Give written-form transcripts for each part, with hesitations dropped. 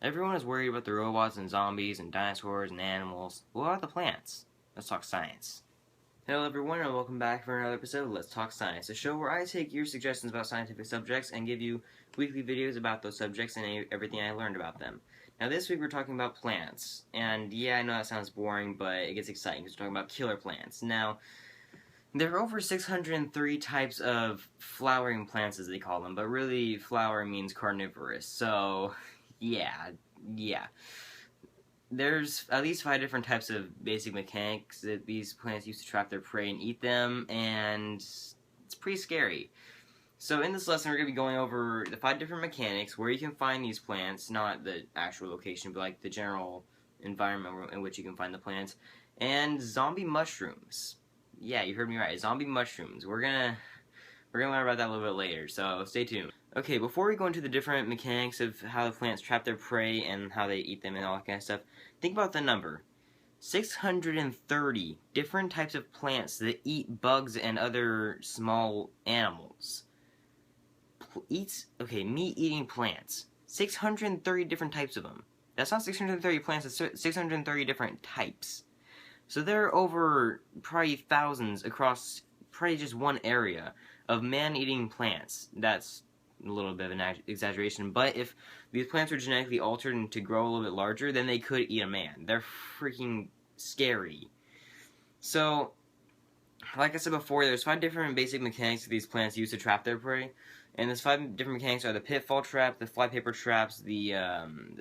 Everyone is worried about the robots and zombies and dinosaurs and animals. What about the plants? Let's talk science. Hello everyone and welcome back for another episode of Let's Talk Science, a show where I take your suggestions about scientific subjects and give you weekly videos about those subjects and everything I learned about them. Now this week we're talking about plants, and yeah, I know that sounds boring, but it gets exciting because we're talking about killer plants. Now, there are over 603 types of flowering plants, as they call them, but really flower means carnivorous, so yeah, yeah. There's at least 5 different types of basic mechanics that these plants use to trap their prey and eat them, and it's pretty scary. So in this lesson, we're going to be going over the 5 different mechanics, where you can find these plants, not the actual location, but like the general environment in which you can find the plants, and zombie mushrooms. Yeah, you heard me right, zombie mushrooms. We're gonna learn about that a little bit later, so stay tuned. Okay, before we go into the different mechanics of how the plants trap their prey and how they eat them and all that kind of stuff, think about the number. 630 different types of plants that eat bugs and other small animals. Meat-eating plants. 630 different types of them. That's not 630 plants, it's 630 different types. So there are over probably thousands across probably just one area of man-eating plants. That's a little bit of an exaggeration, but if these plants were genetically altered and to grow a little bit larger, then they could eat a man. They're freaking scary. So, like I said before, there's 5 different basic mechanics that these plants use to trap their prey, and those 5 different mechanics are the pitfall trap, the flypaper traps, the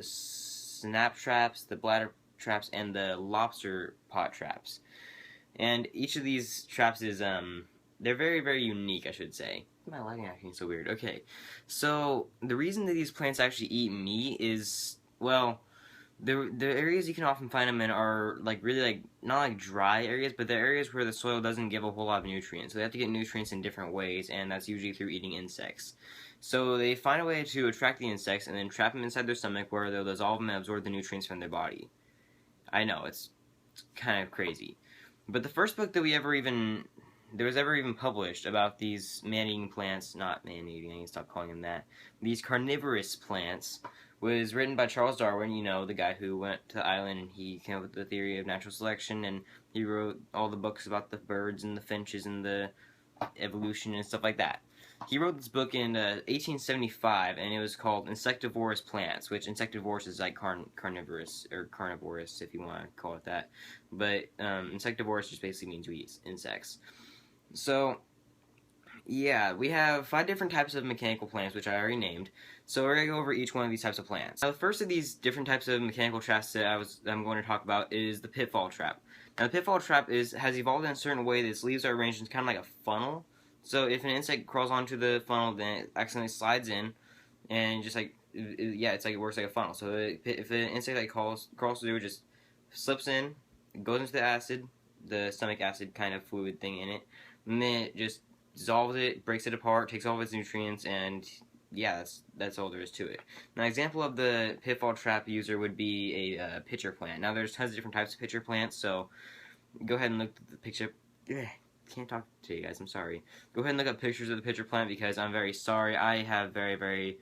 snap traps, the bladder traps, and the lobster pot traps. And each of these traps is they're very, very unique, I should say. My lighting acting so weird. Okay, so the reason that these plants actually eat meat is, well, the areas you can often find them in are like really like not like dry areas, but they're areas where the soil doesn't give a whole lot of nutrients. So they have to get nutrients in different ways, and that's usually through eating insects. So they find a way to attract the insects and then trap them inside their stomach, where they'll dissolve them and absorb the nutrients from their body. I know, it's kind of crazy. But the first book that there was ever even published about these man-eating plants, not man-eating, I need to stop calling them that, these carnivorous plants, was written by Charles Darwin, you know, the guy who went to the island and he came up with the theory of natural selection, and he wrote all the books about the birds and the finches and the evolution and stuff like that. He wrote this book in 1875, and it was called Insectivorous Plants, which insectivorous is like carnivorous, or carnivorous if you want to call it that. But insectivorous just basically means we eat insects. So, yeah, we have 5 different types of mechanical plants, which I already named. So we're going to go over each one of these types of plants. Now, the first of these different types of mechanical traps that I'm going to talk about is the pitfall trap. Now, the pitfall trap has evolved in a certain way that its leaves are arranged in kind of like a funnel. So if an insect crawls onto the funnel, then it accidentally slides in, and just like, yeah, it's like it works like a funnel. So if an insect like crawls through, it just slips in, goes into the acid, the stomach acid kind of fluid thing in it, and then it just dissolves it, breaks it apart, takes all of its nutrients, and yeah, that's all there is to it. Now, an example of the pitfall trap user would be a pitcher plant. Now, there's tons of different types of pitcher plants, so go ahead and look at the picture. Can't talk to you guys, I'm sorry. Go ahead and look up pictures of the pitcher plant because I'm very sorry. I have very, very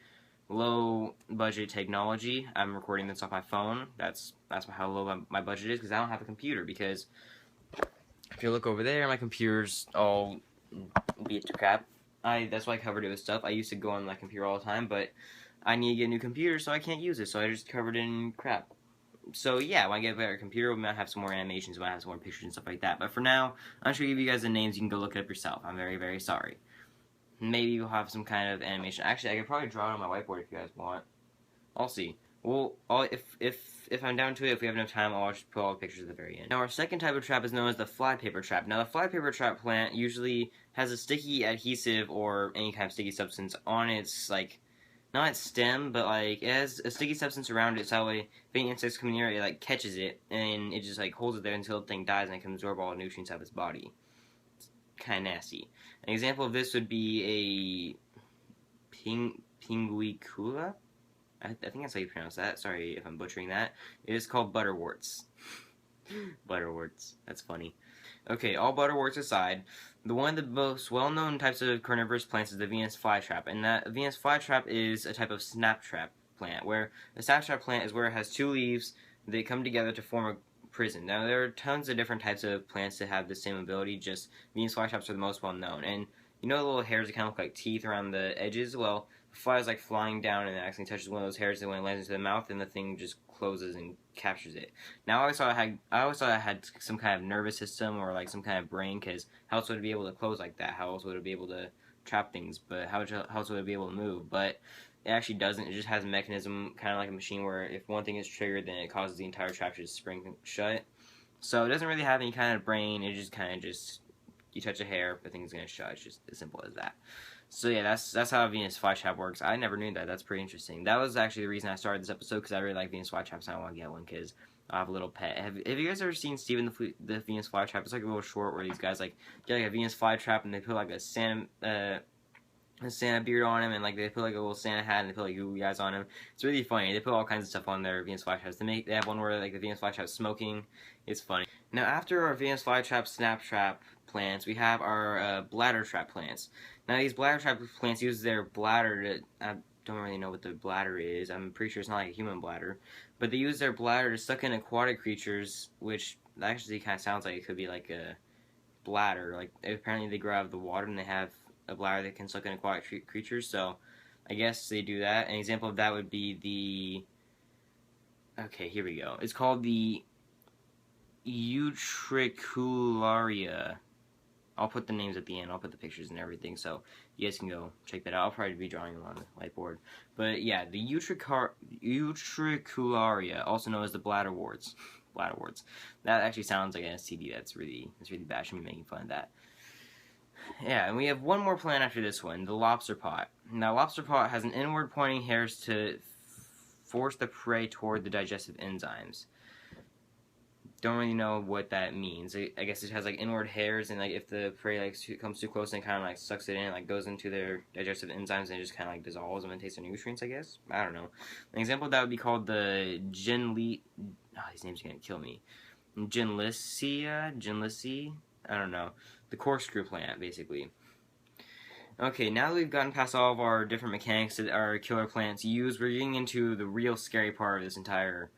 low budget technology. I'm recording this off my phone. That's how low my budget is because I don't have a computer. Because if you look over there, my computer's all beat to crap. That's why I covered it with stuff. I used to go on my computer all the time, but I need to get a new computer, so I can't use it. So I just covered it in crap. So yeah, when I get a better computer, we might have some more animations, we might have some more pictures and stuff like that. But for now, I'm just going to give you guys the names. You can go look it up yourself. I'm very, very sorry. Maybe you'll have some kind of animation. Actually, I could probably draw it on my whiteboard if you guys want. I'll see. Well, if I'm down to it, if we have enough time, I'll just put all the pictures at the very end. Now, our second type of trap is known as the flypaper trap. Now, the flypaper trap plant usually has a sticky adhesive or any kind of sticky substance on its, like, not its stem, but like it has a sticky substance around it, so that way if any insects come near it, like catches it, and it just like holds it there until the thing dies and it can absorb all the nutrients out of its body. It's kind of nasty. An example of this would be a pinguicula. I think that's how you pronounce that. Sorry if I'm butchering that. It is called butterworts. Butterworts. That's funny. Okay, all butterworts aside, one of the most well-known types of carnivorous plants is the Venus flytrap, and that Venus flytrap is a type of snap trap. plant, where a saptrap plant is where it has two leaves that come together to form a prison. Now, there are tons of different types of plants that have the same ability, just Venus flytraps are the most well known. And you know the little hairs that kind of look like teeth around the edges? Well, the fly is like flying down and it accidentally touches one of those hairs, and when it lands into the mouth, then the thing just closes and captures it. Now, I always thought it had some kind of nervous system or like some kind of brain, because how else would it be able to close like that? How else would it be able to trap things? But how else would it be able to move? But it actually doesn't. It just has a mechanism, kind of like a machine, where if one thing is triggered, then it causes the entire trap to spring shut. So it doesn't really have any kind of brain. It just kind of you touch a hair, the thing's gonna shut. It's just as simple as that. So yeah, that's how Venus flytrap works. I never knew that. That's pretty interesting. That was actually the reason I started this episode, because I really like Venus flytraps and I want to get one because I have a little pet. Have you guys ever seen Steven the Venus flytrap? It's like a little short where these guys like get like a Venus flytrap and they put like a Santa beard on him, and like they put like a little Santa hat and they put like Google eyes on him. It's really funny. They put all kinds of stuff on their Venus flytraps. They have one where like the Venus flytrap's smoking. It's funny. Now, after our Venus flytrap snap trap plants, we have our bladder trap plants. Now, these bladder trap plants use their bladder to, I don't really know what the bladder is. I'm pretty sure it's not like a human bladder, but they use their bladder to suck in aquatic creatures, which actually kind of sounds like it could be like a bladder. Like, apparently they grow out of the water and they have a bladder that can suck in aquatic creatures, so I guess they do that. An example of that would be okay, here we go. It's called the Utricularia. I'll put the names at the end. I'll put the pictures and everything, so you guys can go check that out. I'll probably be drawing them on the whiteboard. But yeah, the Utricularia, also known as the bladderworts. Bladderworts. That actually sounds like an STD. That's really bad. I shouldn't be making fun of that. Yeah, and we have one more plant after this one, the lobster pot. Now, lobster pot has an inward pointing hairs to force the prey toward the digestive enzymes. Don't really know what that means. I guess it has like inward hairs, and like if the prey like comes too close and kind of like sucks it in, like goes into their digestive enzymes and it just kind of like dissolves them and takes their nutrients. I guess, I don't know. An example of that would be called the these names are gonna kill me. Ginlissia, I don't know. The corkscrew plant, basically. Okay, now that we've gotten past all of our different mechanics that our killer plants use, we're getting into the real scary part of this entire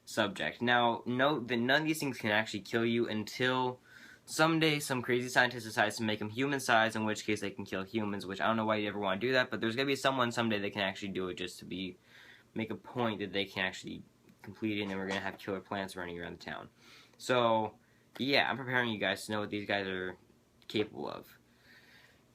subject. Now, note that none of these things can actually kill you until someday some crazy scientist decides to make them human-sized, in which case they can kill humans, which I don't know why you'd ever want to do that, but there's going to be someone someday that can actually do it just to make a point that they can actually complete it, and then we're going to have killer plants running around the town. So, yeah, I'm preparing you guys to know what these guys are capable of.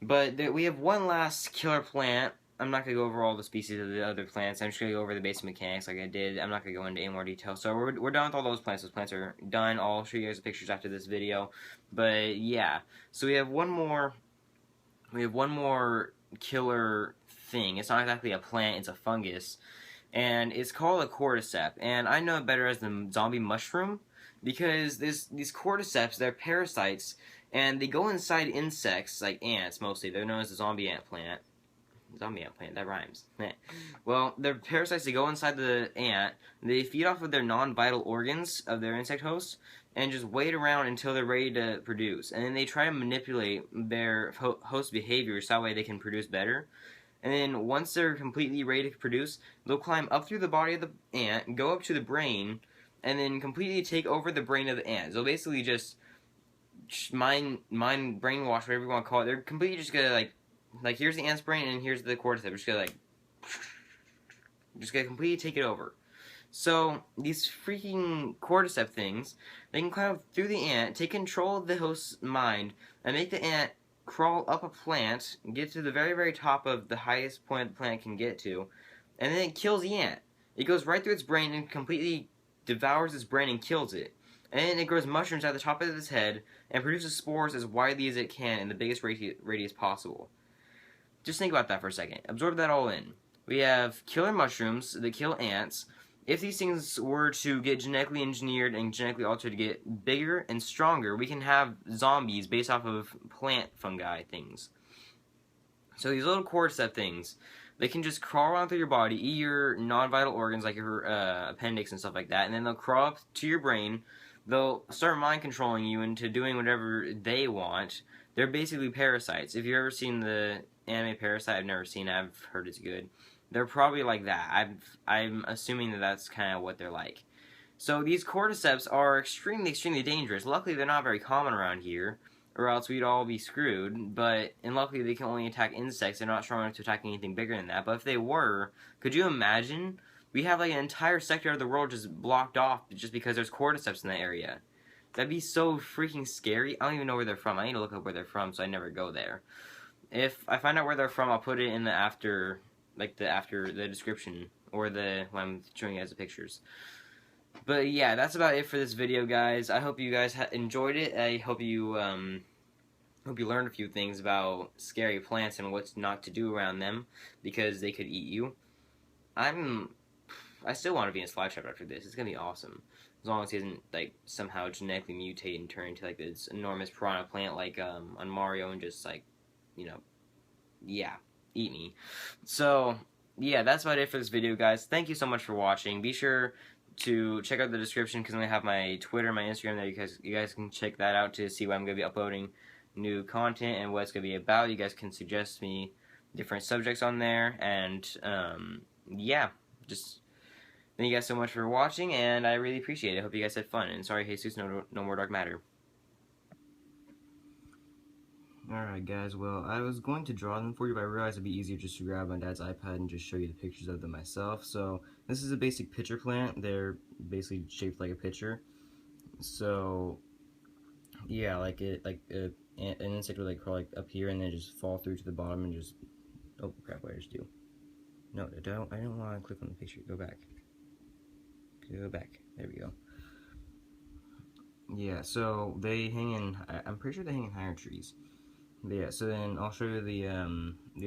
But we have one last killer plant. I'm not going to go over all the species of the other plants. I'm just going to go over the basic mechanics like I did. I'm not going to go into any more detail. So we're done with all those plants. Those plants are done. I'll show you guys the pictures after this video. But yeah, so we have one more killer thing. It's not exactly a plant, it's a fungus. And it's called a cordyceps. And I know it better as the zombie mushroom, because these cordyceps, they're parasites, and they go inside insects, like ants mostly. They're known as the zombie ant plant. Zombie ant plant, that rhymes. Well, they're parasites that go inside the ant. They feed off of their non-vital organs of their insect hosts and just wait around until they're ready to produce. And then they try to manipulate their host behavior so that way they can produce better. And then once they're completely ready to produce, they'll climb up through the body of the ant, go up to the brain, and then completely take over the brain of the ant. So basically just mind brainwash, whatever you want to call it. They're completely just gonna like here's the ant's brain and here's the cordyceps. We're just gonna completely take it over. So these freaking cordyceps things, they can climb up through the ant, take control of the host's mind, and make the ant crawl up a plant, get to the very, very top of the highest point the plant can get to, and then it kills the ant. It goes right through its brain and completely devours its brain and kills it. And then it grows mushrooms at the top of its head and produces spores as widely as it can in the biggest radius possible. Just think about that for a second. Absorb that all in. We have killer mushrooms that kill ants. If these things were to get genetically engineered and genetically altered to get bigger and stronger, we can have zombies based off of plant fungi things. So these little cordyceps things, they can just crawl around through your body, eat your non-vital organs like your appendix and stuff like that, and then they'll crawl up to your brain. They'll start mind controlling you into doing whatever they want. They're basically parasites. If you've ever seen the anime Parasite, I've never seen it, I've heard it's good. They're probably like that. I'm assuming that that's kind of what they're like. So these cordyceps are extremely dangerous. Luckily, they're not very common around here, or else we'd all be screwed. And luckily, they can only attack insects. They're not strong enough to attack anything bigger than that. But if they were, could you imagine? We have like an entire sector of the world just blocked off just because there's cordyceps in that area. That'd be so freaking scary. I don't even know where they're from. I need to look up where they're from so I never go there. If I find out where they're from, I'll put it in the after the description or when I'm showing you guys the pictures. But yeah, that's about it for this video, guys. I hope you guys enjoyed it. I hope you learned a few things about scary plants and what's not to do around them because they could eat you. I still want a Venus flytrap after this. It's gonna be awesome. As long as he doesn't like somehow genetically mutate and turn into like this enormous piranha plant like on Mario and just like, you know, yeah, eat me. So yeah, that's about it for this video, guys. Thank you so much for watching. Be sure to check out the description because I'm gonna have my Twitter, my Instagram there. You guys can check that out to see when I'm gonna be uploading new content and what it's gonna be about. You guys can suggest me different subjects on there, and yeah, just thank you guys so much for watching, and I really appreciate it. Hope you guys had fun, and sorry, Jesus, no more dark matter. Alright guys, well, I was going to draw them for you, but I realized it'd be easier just to grab my dad's iPad and just show you the pictures of them myself. So, this is a basic pitcher plant. They're basically shaped like a pitcher. So, yeah, like an insect would like crawl like up here and then just fall through to the bottom and just, oh crap, what did I just do? No, I don't want to click on the picture. Go back. Go back. There we go. Yeah, so they hang in, I'm pretty sure they hang in higher trees. But yeah, so then I'll show you the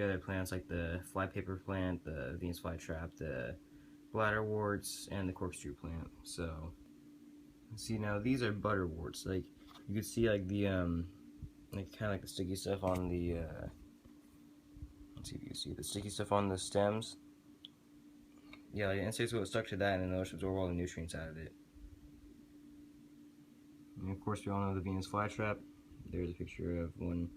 other plants like the flypaper plant, the Venus flytrap, the bladderworts, and the corkscrew plant. So, see now these are butterworts. Like you can see like the like kind of like the sticky stuff on the let's see if you can see the sticky stuff on the stems. Yeah, like insects will stuck to that and then they'll absorb all the nutrients out of it. And of course we all know the Venus flytrap. There's a picture of one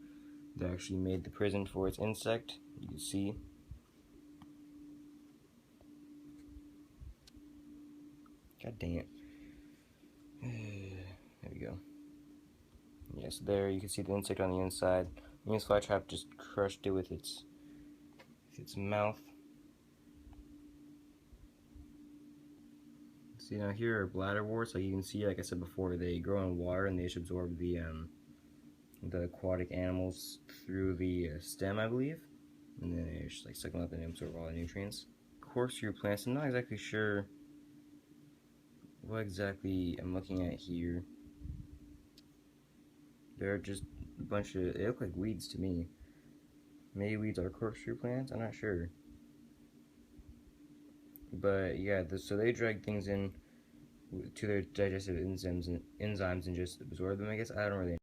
that actually made the prison for its insect. You can see. God dang it. There we go. Yeah, so there you can see the insect on the inside. Venus flytrap just crushed it with its mouth. See now here are bladderworts. Like you can see, like I said before, they grow in water and they just absorb the aquatic animals through the stem, I believe, and then they just like suck them up and absorb all the nutrients. Corkscrew plants. I'm not exactly sure what exactly I'm looking at here. They're just a bunch of, they look like weeds to me. Maybe weeds are corkscrew plants, I'm not sure. But yeah, so they drag things in to their digestive enzymes and just absorb them, I guess. I don't really